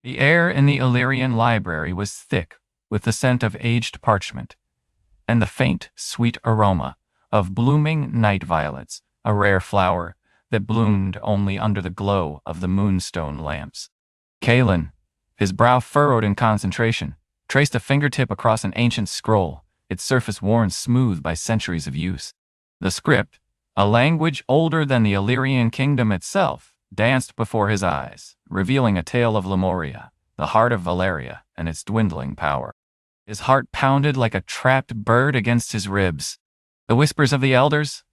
The air in the Illyrian library was thick with the scent of aged parchment, and the faint, sweet aroma of blooming night violets, a rare flower that bloomed only under the glow of the moonstone lamps. Kaelan, his brow furrowed in concentration, traced a fingertip across an ancient scroll, its surface worn smooth by centuries of use. The script, a language older than the Illyrian kingdom itself, danced before his eyes, revealing a tale of Lumoria, the heart of Valeria, and its dwindling power. His heart pounded like a trapped bird against his ribs. The whispers of the elders,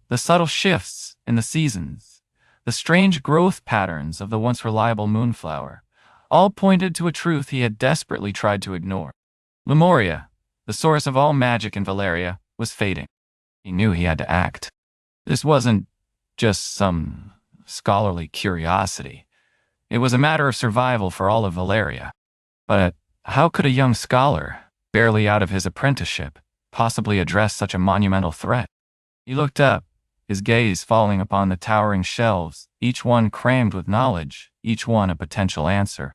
the subtle shifts in the seasons, the strange growth patterns of the once reliable moonflower, all pointed to a truth he had desperately tried to ignore. Lumoria, the source of all magic in Valeria, was fading. He knew he had to act. This wasn't just some scholarly curiosity. It was a matter of survival for all of Valeria. But how could a young scholar, barely out of his apprenticeship, possibly address such a monumental threat? He looked up, his gaze falling upon the towering shelves, each one crammed with knowledge, each one a potential answer.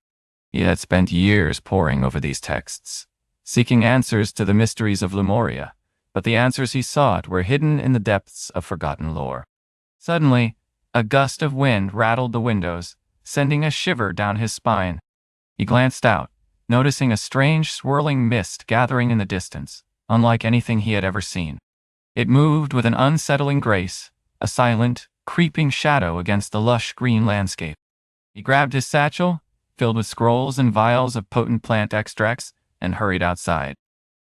He had spent years poring over these texts, seeking answers to the mysteries of Lumoria, but the answers he sought were hidden in the depths of forgotten lore. Suddenly, a gust of wind rattled the windows, sending a shiver down his spine. He glanced out, noticing a strange swirling mist gathering in the distance, unlike anything he had ever seen. It moved with an unsettling grace, a silent, creeping shadow against the lush green landscape. He grabbed his satchel, filled with scrolls and vials of potent plant extracts, and hurried outside.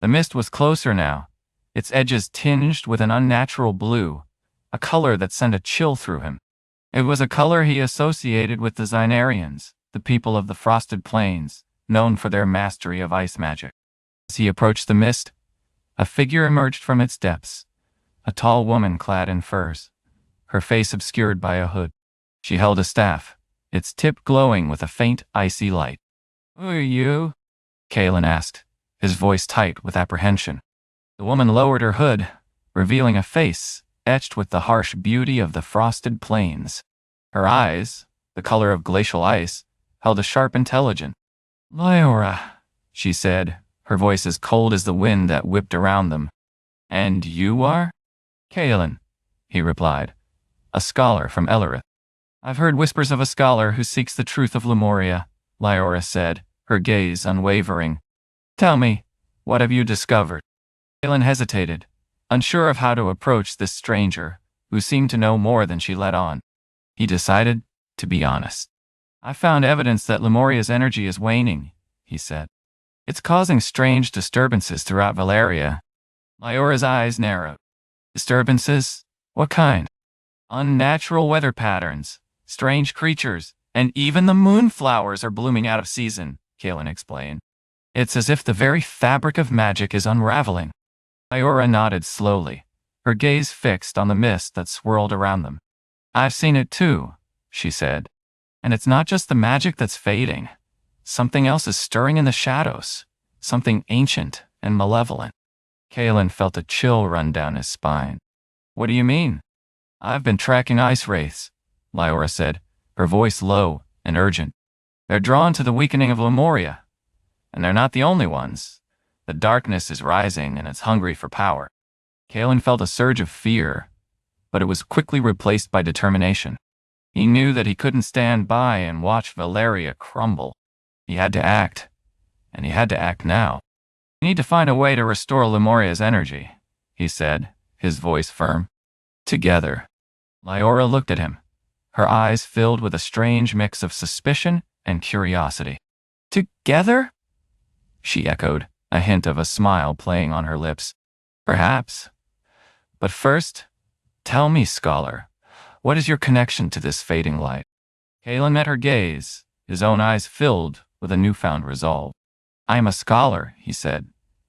The mist was closer now, its edges tinged with an unnatural blue, a color that sent a chill through him. It was a color he associated with the Zynarians, the people of the frosted plains, known for their mastery of ice magic. As he approached the mist, a figure emerged from its depths, a tall woman clad in furs, her face obscured by a hood. She held a staff, its tip glowing with a faint, icy light. "Who are you?" Kaelan asked, his voice tight with apprehension. The woman lowered her hood, revealing a face etched with the harsh beauty of the frosted plains. Her eyes, the color of glacial ice, held a sharp intelligence. "Liora," she said, her voice as cold as the wind that whipped around them. "And you are?" "Kaelan," he replied, "a scholar from Elyrith." "I've heard whispers of a scholar who seeks the truth of Lumoria," Liora said, her gaze unwavering. "Tell me, what have you discovered?" Kaelan hesitated, unsure of how to approach this stranger, who seemed to know more than she let on. He decided to be honest. "I found evidence that Lumoria's energy is waning," he said. "It's causing strange disturbances throughout Valeria." Liora's eyes narrowed. "Disturbances? What kind?" "Unnatural weather patterns, strange creatures, and even the moonflowers are blooming out of season," Kaelan explained. "It's as if the very fabric of magic is unraveling." Liora nodded slowly, her gaze fixed on the mist that swirled around them. "I've seen it too," she said. "And it's not just the magic that's fading. Something else is stirring in the shadows, something ancient and malevolent." Kaelan felt a chill run down his spine. "What do you mean?" "I've been tracking ice wraiths," Liora said, her voice low and urgent. "They're drawn to the weakening of Lumoria, and they're not the only ones. The darkness is rising and it's hungry for power." Kaelan felt a surge of fear, but it was quickly replaced by determination. He knew that he couldn't stand by and watch Valeria crumble. He had to act, and he had to act now. "We need to find a way to restore Lumoria's energy," he said, his voice firm. "Together." Liora looked at him, her eyes filled with a strange mix of suspicion and curiosity. "Together?" she echoed, a hint of a smile playing on her lips. "Perhaps. But first, tell me, scholar, what is your connection to this fading light?" Kaelan met her gaze, his own eyes filled with a newfound resolve. "I am a scholar," he said,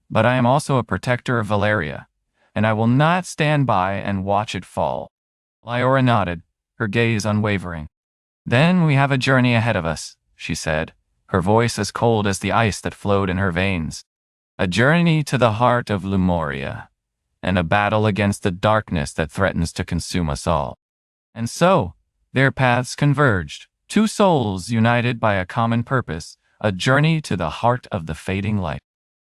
"but I am also a protector of Valeria, and I will not stand by and watch it fall." Liora nodded, her gaze unwavering. "Then we have a journey ahead of us," she said, her voice as cold as the ice that flowed in her veins. "A journey to the heart of Lumoria, and a battle against the darkness that threatens to consume us all." And so, their paths converged, Two souls united by a common purpose, a journey to the heart of the fading light.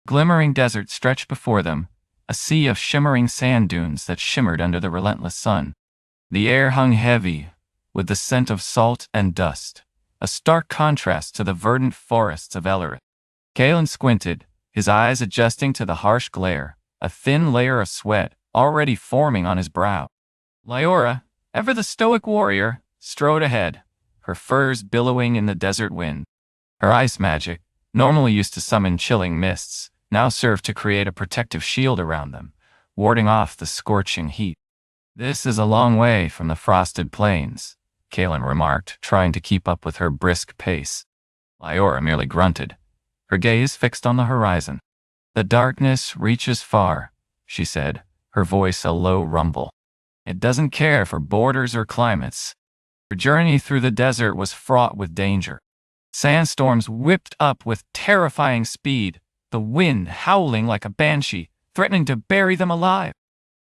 Glimmering desert stretched before them, a sea of shimmering sand dunes that shimmered under the relentless sun. The air hung heavy, with the scent of salt and dust, a stark contrast to the verdant forests of Elyrith. Kaelan squinted, his eyes adjusting to the harsh glare, a thin layer of sweat already forming on his brow. Liora, ever the stoic warrior, strode ahead, her furs billowing in the desert wind. Her ice magic, normally used to summon chilling mists, now served to create a protective shield around them, warding off the scorching heat. "This is a long way from the frosted plains," Kaelan remarked, trying to keep up with her brisk pace. Liora merely grunted, her gaze fixed on the horizon. "The darkness reaches far," she said, her voice a low rumble. "It doesn't care for borders or climates." Her journey through the desert was fraught with danger. Sandstorms whipped up with terrifying speed, the wind howling like a banshee, threatening to bury them alive.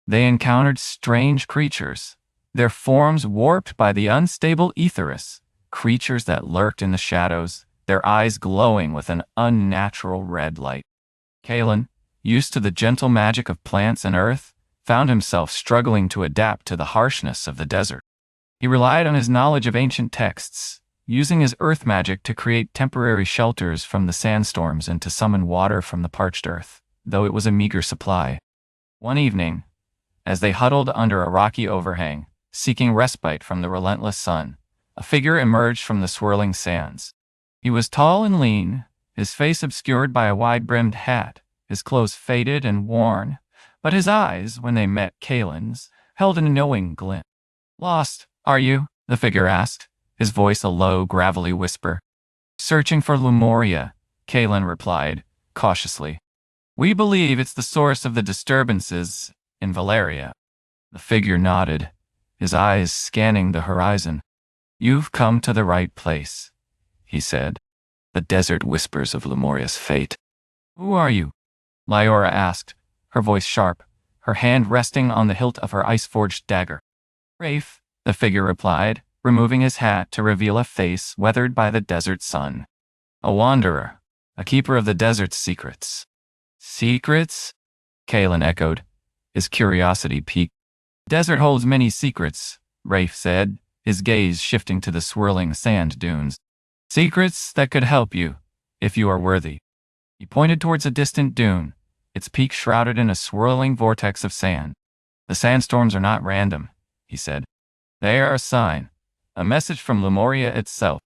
They encountered strange creatures, their forms warped by the unstable Etheriss, creatures that lurked in the shadows, their eyes glowing with an unnatural red light. Kaelan, used to the gentle magic of plants and earth, found himself struggling to adapt to the harshness of the desert. He relied on his knowledge of ancient texts, using his earth magic to create temporary shelters from the sandstorms and to summon water from the parched earth, though it was a meager supply. One evening, as they huddled under a rocky overhang, seeking respite from the relentless sun, a figure emerged from the swirling sands. He was tall and lean, his face obscured by a wide-brimmed hat, his clothes faded and worn, but his eyes, when they met Kaelan's, held a knowing glint. "Lost, are you?" the figure asked, his voice a low, gravelly whisper. "Searching for Lumoria," Kaelan replied, cautiously. "We believe it's the source of the disturbances in Valeria." The figure nodded, his eyes scanning the horizon. "You've come to the right place," he said. "The desert whispers of Lumoria's fate." "Who are you?" Liora asked, her voice sharp, her hand resting on the hilt of her ice-forged dagger. "Rafe," the figure replied, removing his hat to reveal a face weathered by the desert sun. "A wanderer, a keeper of the desert's secrets." "Secrets?" Kaelan echoed, his curiosity piqued. "Desert holds many secrets," Rafe said, his gaze shifting to the swirling sand dunes. "Secrets that could help you, if you are worthy." He pointed towards a distant dune, its peak shrouded in a swirling vortex of sand. "The sandstorms are not random," he said. "They are a sign, a message from Lumoria itself."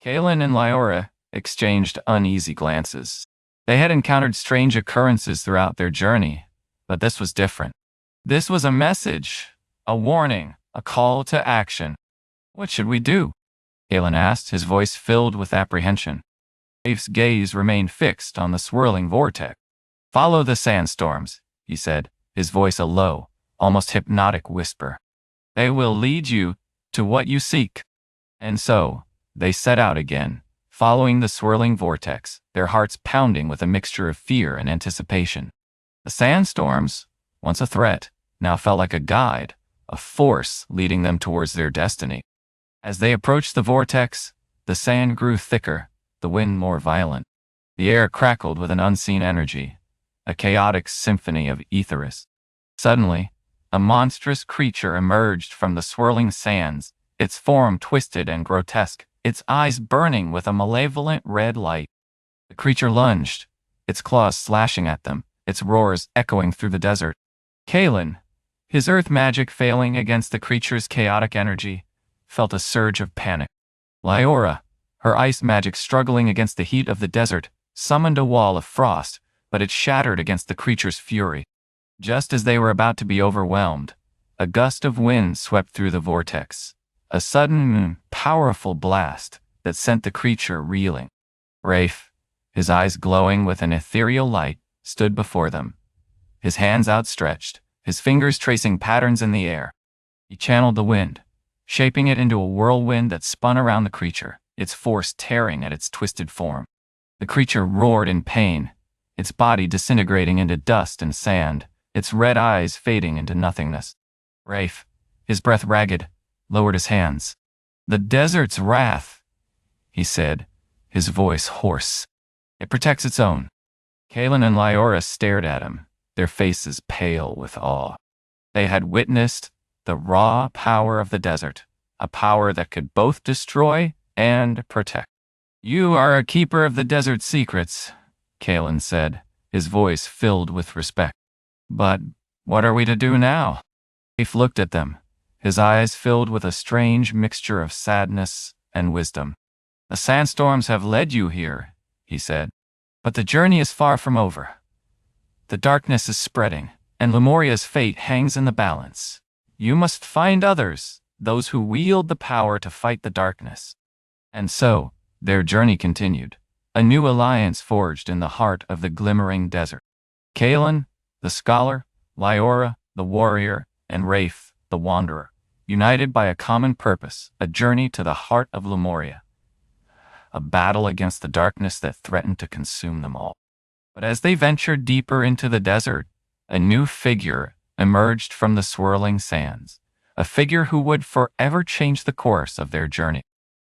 Kaelan and Liora exchanged uneasy glances. They had encountered strange occurrences throughout their journey, but this was different. This was a message, a warning, a call to action. "What should we do?" Kaelan asked, his voice filled with apprehension. Rafe's gaze remained fixed on the swirling vortex. "Follow the sandstorms," he said, his voice a low, almost hypnotic whisper. "They will lead you to what you seek." And so, they set out again, following the swirling vortex, their hearts pounding with a mixture of fear and anticipation. The sandstorms, once a threat, now felt like a guide, a force leading them towards their destiny. As they approached the vortex, the sand grew thicker, the wind more violent. The air crackled with an unseen energy, a chaotic symphony of Etheriss. Suddenly, a monstrous creature emerged from the swirling sands, its form twisted and grotesque, its eyes burning with a malevolent red light. The creature lunged, its claws slashing at them, its roars echoing through the desert. Kaelan, his earth magic failing against the creature's chaotic energy, felt a surge of panic. Liora, her ice magic struggling against the heat of the desert, summoned a wall of frost, but it shattered against the creature's fury. Just as they were about to be overwhelmed, a gust of wind swept through the vortex, a sudden, powerful blast that sent the creature reeling. Rafe, his eyes glowing with an ethereal light, stood before them, his hands outstretched, his fingers tracing patterns in the air. He channeled the wind, shaping it into a whirlwind that spun around the creature, its force tearing at its twisted form. The creature roared in pain, its body disintegrating into dust and sand, its red eyes fading into nothingness. Rafe, his breath ragged, lowered his hands. "The desert's wrath," he said, his voice hoarse. It protects its own. Kaelan and Liora stared at him, their faces pale with awe. They had witnessed the raw power of the desert, a power that could both destroy and protect. "You are a keeper of the desert's secrets," Kaelan said, his voice filled with respect. "But what are we to do now?" Rafe looked at them, his eyes filled with a strange mixture of sadness and wisdom. "The sandstorms have led you here," he said, "but the journey is far from over. The darkness is spreading, and Lumoria's fate hangs in the balance. You must find others, those who wield the power to fight the darkness." And so, their journey continued, a new alliance forged in the heart of the glimmering desert. Kaelan, the scholar, Liora, the warrior, and Rafe, the wanderer, united by a common purpose, a journey to the heart of Lumoria, a battle against the darkness that threatened to consume them all. But as they ventured deeper into the desert, a new figure emerged from the swirling sands, a figure who would forever change the course of their journey.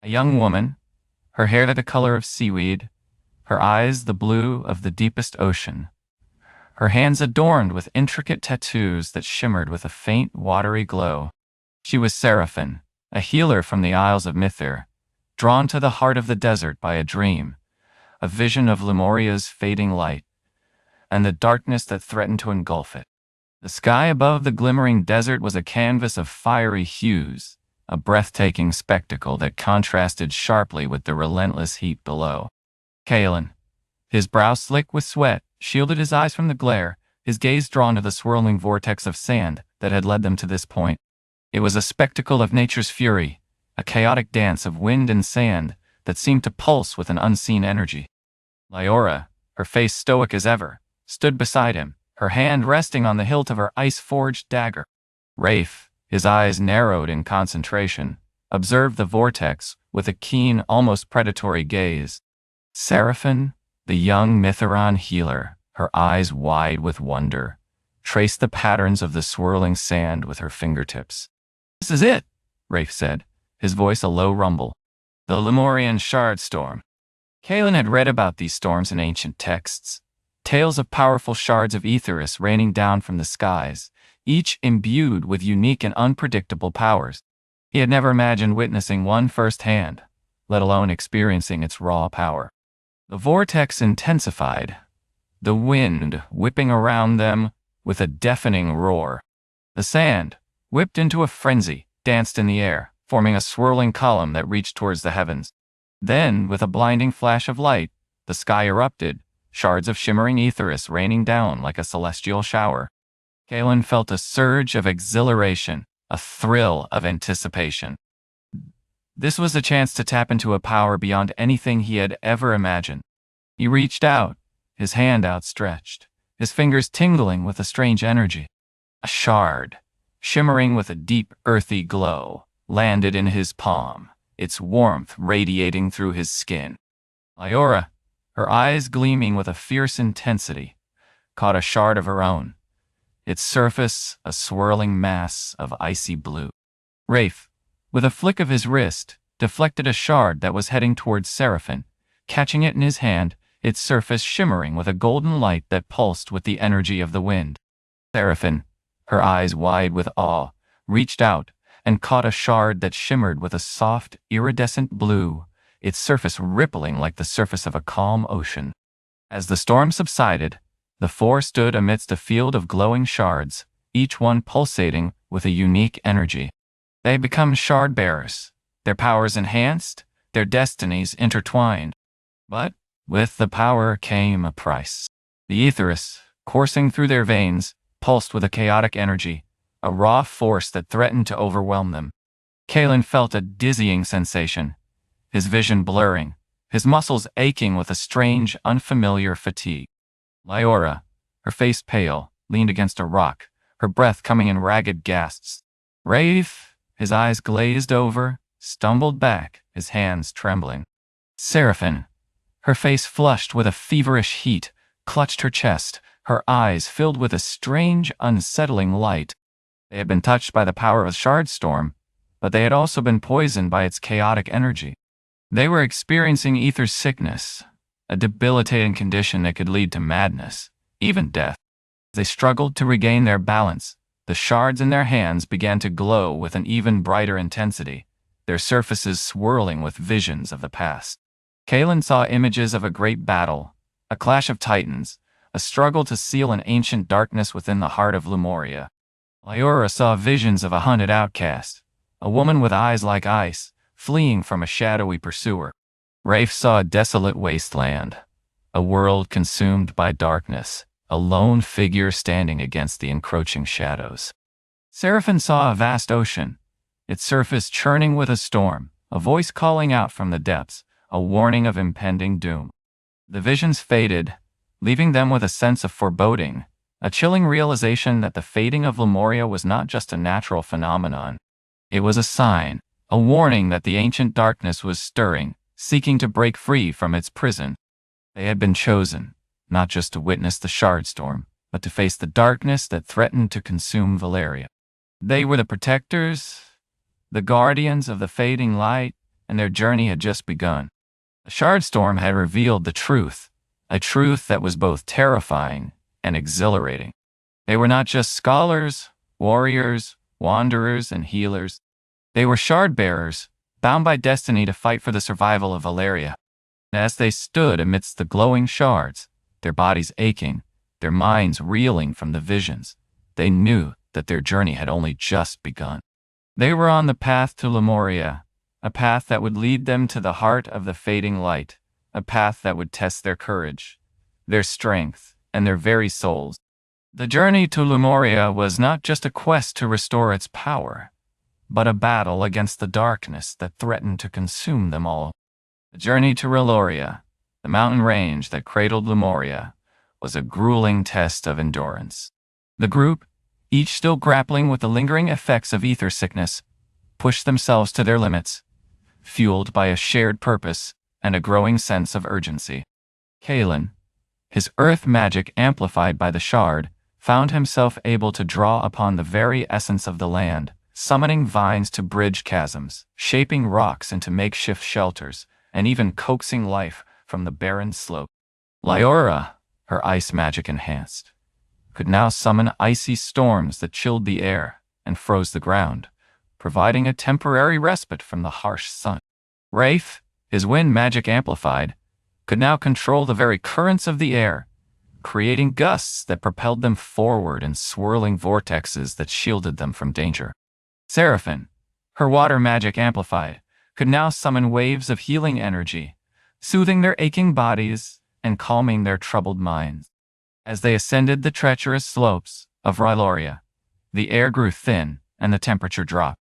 A young woman, her hair the color of seaweed, her eyes the blue of the deepest ocean, her hands adorned with intricate tattoos that shimmered with a faint, watery glow. She was Seraphin, a healer from the Isles of Mythir, drawn to the heart of the desert by a dream, a vision of Lumoria's fading light, and the darkness that threatened to engulf it. The sky above the glimmering desert was a canvas of fiery hues, a breathtaking spectacle that contrasted sharply with the relentless heat below. Kaelan, his brow slick with sweat, shielded his eyes from the glare, his gaze drawn to the swirling vortex of sand that had led them to this point. It was a spectacle of nature's fury, a chaotic dance of wind and sand that seemed to pulse with an unseen energy. Liora, her face stoic as ever, stood beside him, her hand resting on the hilt of her ice-forged dagger. Rafe, his eyes narrowed in concentration, observed the vortex with a keen, almost predatory gaze. Seraphin, the young Mythiran healer, her eyes wide with wonder, traced the patterns of the swirling sand with her fingertips. "This is it," Rafe said, his voice a low rumble. "The Lumorian shard storm." Kaelan had read about these storms in ancient texts, tales of powerful shards of Aetherus raining down from the skies, each imbued with unique and unpredictable powers. He had never imagined witnessing one firsthand, let alone experiencing its raw power. The vortex intensified, the wind whipping around them with a deafening roar. The sand, whipped into a frenzy, danced in the air, forming a swirling column that reached towards the heavens. Then, with a blinding flash of light, the sky erupted, shards of shimmering Aetherus raining down like a celestial shower. Kaelan felt a surge of exhilaration, a thrill of anticipation. This was a chance to tap into a power beyond anything he had ever imagined. He reached out, his hand outstretched, his fingers tingling with a strange energy. A shard, shimmering with a deep, earthy glow, landed in his palm, its warmth radiating through his skin. Liora, her eyes gleaming with a fierce intensity, caught a shard of her own, its surface a swirling mass of icy blue. Rafe, with a flick of his wrist, deflected a shard that was heading towards Seraphin, catching it in his hand, its surface shimmering with a golden light that pulsed with the energy of the wind. Seraphin, her eyes wide with awe, reached out and caught a shard that shimmered with a soft, iridescent blue, its surface rippling like the surface of a calm ocean. As the storm subsided, the four stood amidst a field of glowing shards, each one pulsating with a unique energy. They had become shard bearers, their powers enhanced, their destinies intertwined. But with the power came a price. The Aetherus, coursing through their veins, pulsed with a chaotic energy, a raw force that threatened to overwhelm them. Kaelan felt a dizzying sensation, his vision blurring, his muscles aching with a strange, unfamiliar fatigue. Liora, her face pale, leaned against a rock, her breath coming in ragged gasps. Rafe, his eyes glazed over, stumbled back, his hands trembling. Seraphin, her face flushed with a feverish heat, clutched her chest, her eyes filled with a strange, unsettling light. They had been touched by the power of a shard storm, but they had also been poisoned by its chaotic energy. They were experiencing ether sickness, a debilitating condition that could lead to madness, even death. They struggled to regain their balance. The shards in their hands began to glow with an even brighter intensity, their surfaces swirling with visions of the past. Kaelan saw images of a great battle, a clash of titans, a struggle to seal an ancient darkness within the heart of Lumoria. Liora saw visions of a hunted outcast, a woman with eyes like ice, fleeing from a shadowy pursuer. Rafe saw a desolate wasteland, a world consumed by darkness, a lone figure standing against the encroaching shadows. Seraphin saw a vast ocean, its surface churning with a storm, a voice calling out from the depths, a warning of impending doom. The visions faded, leaving them with a sense of foreboding, a chilling realization that the fading of Lumoria was not just a natural phenomenon. It was a sign, a warning that the ancient darkness was stirring, seeking to break free from its prison. They had been chosen, not just to witness the shard storm, but to face the darkness that threatened to consume Valeria. They were the protectors, the guardians of the fading light, and their journey had just begun. The shard storm had revealed the truth, a truth that was both terrifying and exhilarating. They were not just scholars, warriors, wanderers, and healers. They were shard-bearers, bound by destiny to fight for the survival of Valeria. As they stood amidst the glowing shards, their bodies aching, their minds reeling from the visions, they knew that their journey had only just begun. They were on the path to Lumoria, a path that would lead them to the heart of the fading light, a path that would test their courage, their strength, and their very souls. The journey to Lumoria was not just a quest to restore its power, but a battle against the darkness that threatened to consume them all. The journey to Reloria, the mountain range that cradled Lumoria, was a grueling test of endurance. The group, each still grappling with the lingering effects of ether sickness, pushed themselves to their limits, fueled by a shared purpose and a growing sense of urgency. Kaelan, his earth magic amplified by the shard, found himself able to draw upon the very essence of the land, summoning vines to bridge chasms, shaping rocks into makeshift shelters, and even coaxing life from the barren slope. Liora, her ice magic enhanced, could now summon icy storms that chilled the air and froze the ground, providing a temporary respite from the harsh sun. Rafe, his wind magic amplified, could now control the very currents of the air, creating gusts that propelled them forward in swirling vortexes that shielded them from danger. Seraphin, her water magic amplified, could now summon waves of healing energy, soothing their aching bodies and calming their troubled minds. As they ascended the treacherous slopes of Reloria, the air grew thin and the temperature dropped.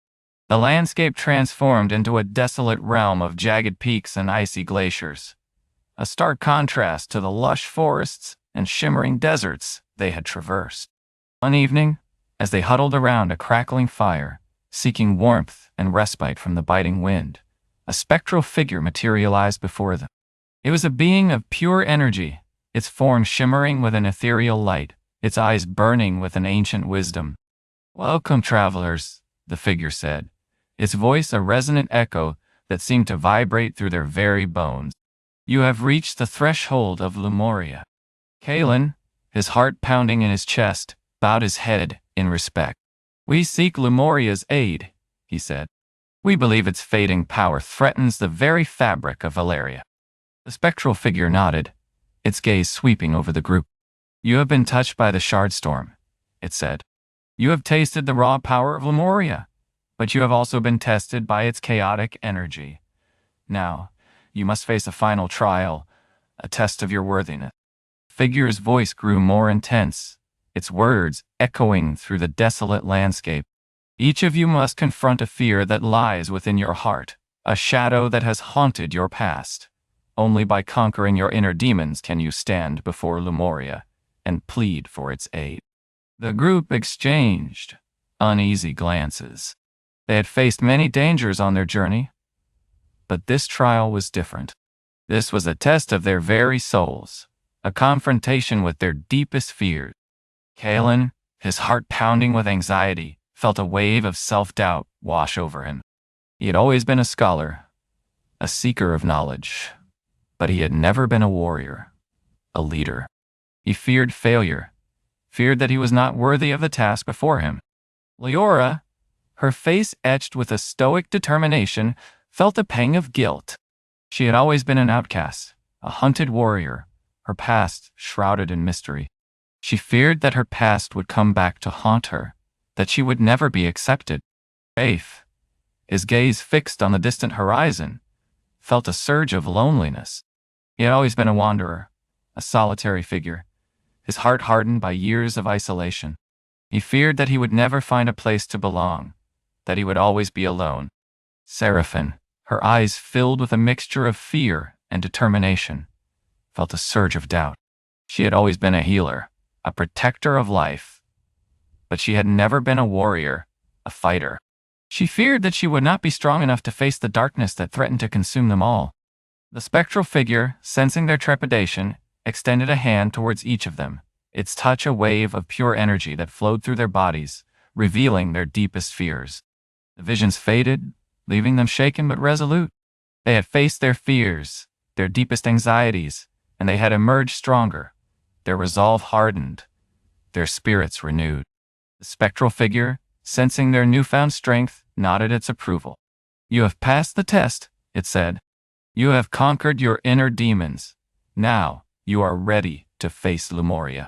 The landscape transformed into a desolate realm of jagged peaks and icy glaciers, a stark contrast to the lush forests and shimmering deserts they had traversed. One evening, as they huddled around a crackling fire, seeking warmth and respite from the biting wind, a spectral figure materialized before them. It was a being of pure energy, its form shimmering with an ethereal light, its eyes burning with an ancient wisdom. "Welcome, travelers," the figure said, its voice a resonant echo that seemed to vibrate through their very bones. "You have reached the threshold of Lumoria." Kaelan, his heart pounding in his chest, bowed his head in respect. "We seek Lumoria's aid," he said. "We believe its fading power threatens the very fabric of Valeria." The spectral figure nodded, its gaze sweeping over the group. "You have been touched by the shard storm," it said. "You have tasted the raw power of Lumoria, but you have also been tested by its chaotic energy. Now, you must face a final trial, a test of your worthiness." The figure's voice grew more intense, its words echoing through the desolate landscape. "Each of you must confront a fear that lies within your heart, a shadow that has haunted your past. Only by conquering your inner demons can you stand before Lumoria and plead for its aid." The group exchanged uneasy glances. They had faced many dangers on their journey, but this trial was different. This was a test of their very souls, a confrontation with their deepest fears. Kaelan, his heart pounding with anxiety, felt a wave of self-doubt wash over him. He had always been a scholar, a seeker of knowledge. But he had never been a warrior, a leader. He feared failure, feared that he was not worthy of the task before him. Liora, her face etched with a stoic determination, felt a pang of guilt. She had always been an outcast, a hunted warrior, her past shrouded in mystery. She feared that her past would come back to haunt her, that she would never be accepted. Rafe, his gaze fixed on the distant horizon, felt a surge of loneliness. He had always been a wanderer, a solitary figure, his heart hardened by years of isolation. He feared that he would never find a place to belong, that he would always be alone. Seraphin, her eyes filled with a mixture of fear and determination, felt a surge of doubt. She had always been a healer, a protector of life, but she had never been a warrior, a fighter. She feared that she would not be strong enough to face the darkness that threatened to consume them all. The spectral figure, sensing their trepidation, extended a hand towards each of them, its touch a wave of pure energy that flowed through their bodies, revealing their deepest fears. The visions faded, leaving them shaken but resolute. They had faced their fears, their deepest anxieties, and they had emerged stronger, their resolve hardened, their spirits renewed. The spectral figure, sensing their newfound strength, nodded its approval. "You have passed the test," it said. "You have conquered your inner demons. Now, you are ready to face Lumoria."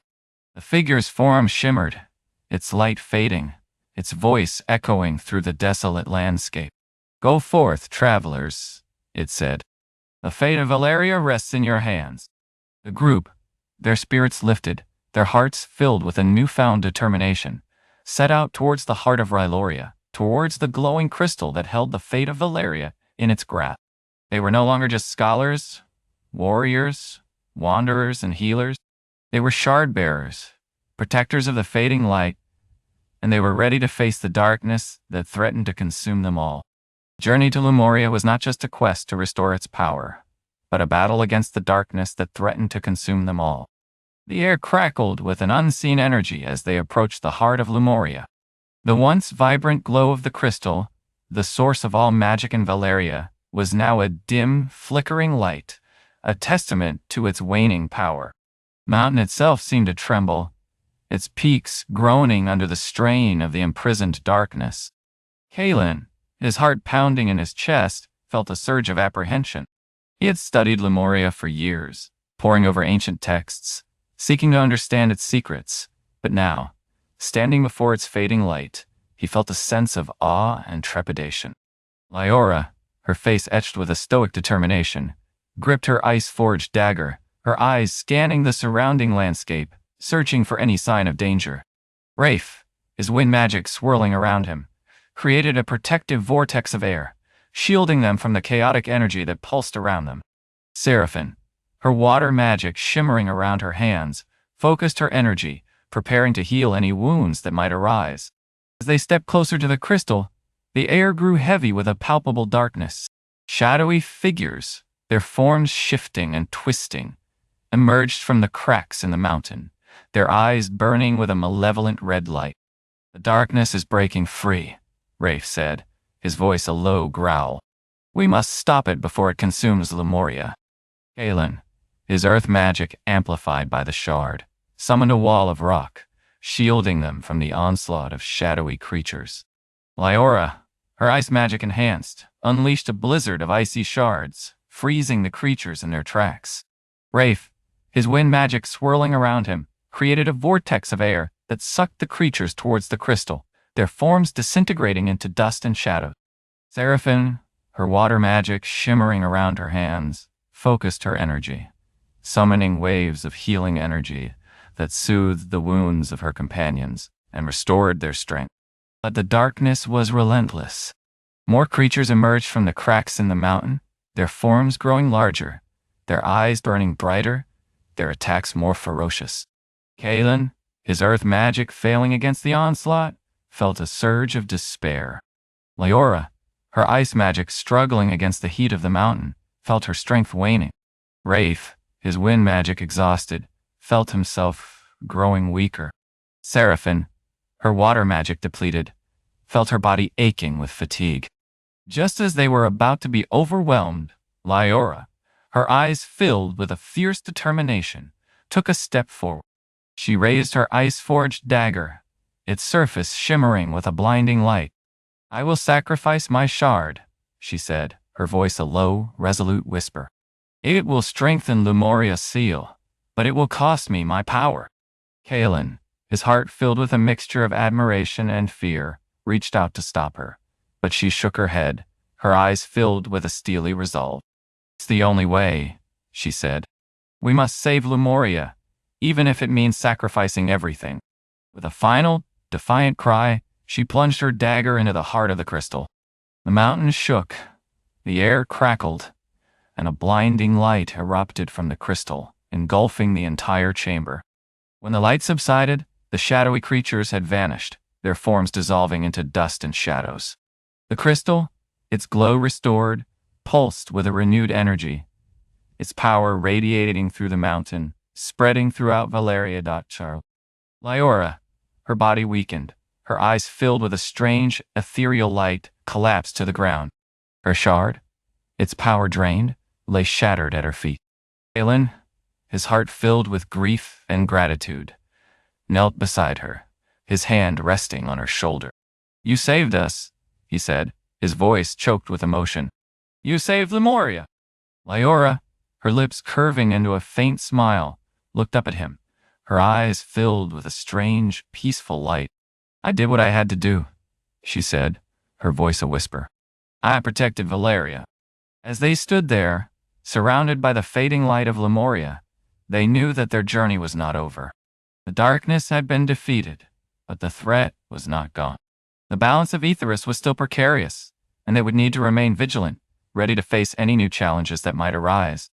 The figure's form shimmered, its light fading, its voice echoing through the desolate landscape. "Go forth, travelers," it said. "The fate of Valeria rests in your hands." The group, their spirits lifted, their hearts filled with a newfound determination, set out towards the heart of Liora, towards the glowing crystal that held the fate of Valeria in its grasp. They were no longer just scholars, warriors, wanderers, and healers. They were shard-bearers, protectors of the fading light, and they were ready to face the darkness that threatened to consume them all. The journey to Lumoria was not just a quest to restore its power, but a battle against the darkness that threatened to consume them all. The air crackled with an unseen energy as they approached the heart of Lumoria. The once vibrant glow of the crystal, the source of all magic in Valeria, was now a dim, flickering light, a testament to its waning power. The mountain itself seemed to tremble, its peaks groaning under the strain of the imprisoned darkness. Kaelan, his heart pounding in his chest, felt a surge of apprehension. He had studied Lumoria for years, poring over ancient texts, seeking to understand its secrets, but now, standing before its fading light, he felt a sense of awe and trepidation. Liora, her face etched with a stoic determination, gripped her ice-forged dagger, her eyes scanning the surrounding landscape, searching for any sign of danger. Rafe, his wind magic swirling around him, created a protective vortex of air, shielding them from the chaotic energy that pulsed around them. Seraphin, her water magic shimmering around her hands, focused her energy, preparing to heal any wounds that might arise. As they stepped closer to the crystal, the air grew heavy with a palpable darkness. Shadowy figures, their forms shifting and twisting, emerged from the cracks in the mountain, their eyes burning with a malevolent red light. "The darkness is breaking free," Rafe said, his voice a low growl. "We must stop it before it consumes Lumoria." Kaelan, his earth magic amplified by the shard, summoned a wall of rock, shielding them from the onslaught of shadowy creatures. Liora, her ice magic enhanced, unleashed a blizzard of icy shards, freezing the creatures in their tracks. Rafe, his wind magic swirling around him, created a vortex of air that sucked the creatures towards the crystal, their forms disintegrating into dust and shadow. Seraphin, her water magic shimmering around her hands, focused her energy, summoning waves of healing energy that soothed the wounds of her companions and restored their strength. But the darkness was relentless. More creatures emerged from the cracks in the mountain, their forms growing larger, their eyes burning brighter, their attacks more ferocious. Kaelan, his earth magic failing against the onslaught, felt a surge of despair. Liora, her ice magic struggling against the heat of the mountain, felt her strength waning. Rafe, his wind magic exhausted, felt himself growing weaker. Seraphin, her water magic depleted, felt her body aching with fatigue. Just as they were about to be overwhelmed Liora, her eyes filled with a fierce determination, took a step forward. She raised her ice-forged dagger, its surface shimmering with a blinding light. "I will sacrifice my shard," she said, her voice a low, resolute whisper. "It will strengthen Lumoria's seal, but it will cost me my power." Kaelan, his heart filled with a mixture of admiration and fear, reached out to stop her, but she shook her head, her eyes filled with a steely resolve. "It's the only way," she said. "We must save Lumoria, even if it means sacrificing everything." With a final, defiant cry, she plunged her dagger into the heart of the crystal. The mountain shook, the air crackled, and a blinding light erupted from the crystal, engulfing the entire chamber. When the light subsided, the shadowy creatures had vanished, their forms dissolving into dust and shadows. The crystal, its glow restored, pulsed with a renewed energy, its power radiating through the mountain, spreading throughout Valeria. Liora, her body weakened, her eyes filled with a strange, ethereal light, collapsed to the ground. Her shard, its power drained, lay shattered at her feet. Kaelan, his heart filled with grief and gratitude, knelt beside her, his hand resting on her shoulder. "You saved us," he said, his voice choked with emotion. "You saved Lumoria." Liora, her lips curving into a faint smile, looked up at him, her eyes filled with a strange, peaceful light. "I did what I had to do," she said, her voice a whisper. "I protected Valeria." As they stood there, surrounded by the fading light of Lumoria, they knew that their journey was not over. The darkness had been defeated, but the threat was not gone. The balance of Aetheris was still precarious, and they would need to remain vigilant, ready to face any new challenges that might arise.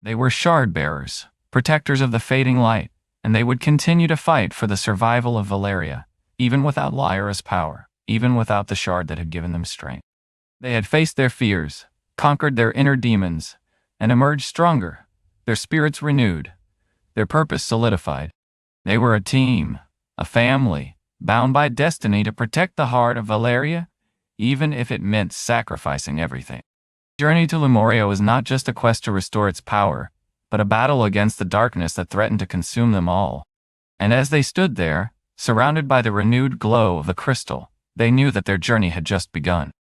They were shard bearers, protectors of the fading light, and they would continue to fight for the survival of Valeria, even without Lyra's power, even without the shard that had given them strength. They had faced their fears, conquered their inner demons, and emerged stronger, their spirits renewed, their purpose solidified. They were a team, a family, bound by destiny to protect the heart of Valeria, even if it meant sacrificing everything. The journey to Lumoria was not just a quest to restore its power, but a battle against the darkness that threatened to consume them all. And as they stood there, surrounded by the renewed glow of the crystal, they knew that their journey had just begun.